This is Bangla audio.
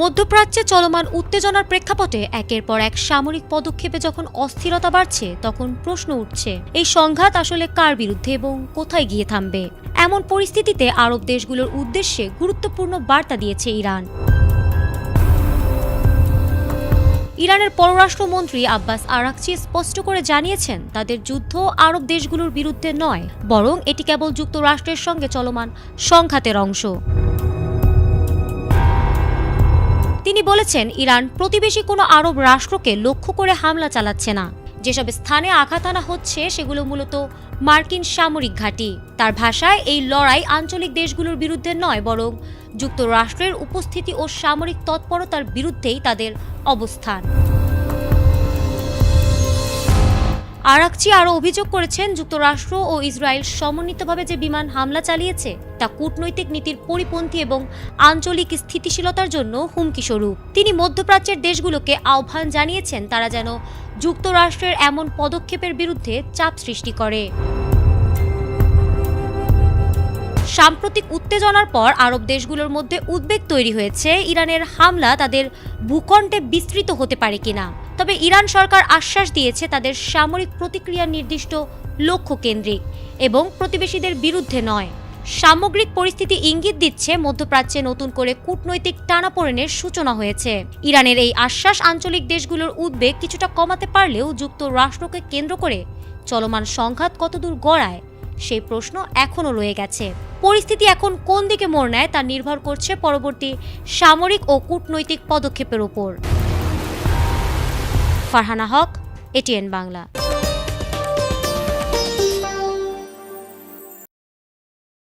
মধ্যপ্রাচ্যে চলমান উত্তেজনার প্রেক্ষাপটে একের পর এক সামরিক পদক্ষেপে যখন অস্থিরতা বাড়ছে, তখন প্রশ্ন উঠছে এই সংঘাত আসলে কার বিরুদ্ধে এবং কোথায় গিয়ে থামবে। এমন পরিস্থিতিতে আরব দেশগুলোর উদ্দেশ্যে গুরুত্বপূর্ণ বার্তা দিয়েছে ইরান। ইরানের পররাষ্ট্রমন্ত্রী আব্বাস আরাকচি স্পষ্ট করে জানিয়েছেন, তাদের যুদ্ধ আরব দেশগুলোর বিরুদ্ধে নয়, বরং এটি কেবল যুক্তরাষ্ট্রের সঙ্গে চলমান সংঘাতের অংশ। তিনি বলেছেন, ইরান প্রতিবেশী কোনো আরব রাষ্ট্রকে লক্ষ্য করে হামলা চালাচ্ছে না। যেসব স্থানে আঘাত আনা হচ্ছে সেগুলো মূলত মার্কিন সামরিক ঘাঁটি। তার ভাষায়, এই লড়াই আঞ্চলিক দেশগুলোর বিরুদ্ধে নয়, বরং যুক্তরাষ্ট্রের উপস্থিতি ও সামরিক তৎপরতার বিরুদ্ধেই তাদের অবস্থান। আরাকচি আরও অভিযোগ করেছেন, যুক্তরাষ্ট্র ও ইসরায়েল সমন্বিতভাবে যে বিমান হামলা চালিয়েছে তা কূটনৈতিক নীতির পরিপন্থী এবং আঞ্চলিক স্থিতিশীলতার জন্য হুমকিস্বরূপ। তিনি মধ্যপ্রাচ্যের দেশগুলোকে আহ্বান জানিয়েছেন, তারা যেন যুক্তরাষ্ট্রের এমন পদক্ষেপের বিরুদ্ধে চাপ সৃষ্টি করে। সাম্প্রতিক উত্তেজনার পর আরব দেশগুলোর মধ্যে উদ্বেগ তৈরি হয়েছে, ইরানের হামলা তাদের ভূখণ্ডে বিস্তৃত হতে পারে কিনা। তবে ইরান সরকার আশ্বাস দিয়েছে, তাদের সামরিক প্রতিক্রিয়া নির্দিষ্ট লক্ষ্য কেন্দ্রিক এবং প্রতিবেশীদের বিরুদ্ধে নয়। সামগ্রিক পরিস্থিতি ইঙ্গিত দিচ্ছে, মধ্যপ্রাচ্যে নতুন করে কূটনৈতিক টানাপোড়েনের সূচনা হয়েছে। ইরানের এই আশ্বাস আঞ্চলিক দেশগুলোর উদ্বেগ কিছুটা কমাতে পারলেও যুক্তরাষ্ট্রকে কেন্দ্র করে চলমান সংঘাত কতদূর গড়ায় সেই প্রশ্ন এখনও রয়ে গেছে। পরিস্থিতি এখন কোন দিকে মোড় নেয় তা নির্ভর করছে পরবর্তী সামরিক ও কূটনৈতিক পদক্ষেপের উপর। ফারহানা হক, এটিএন বাংলা।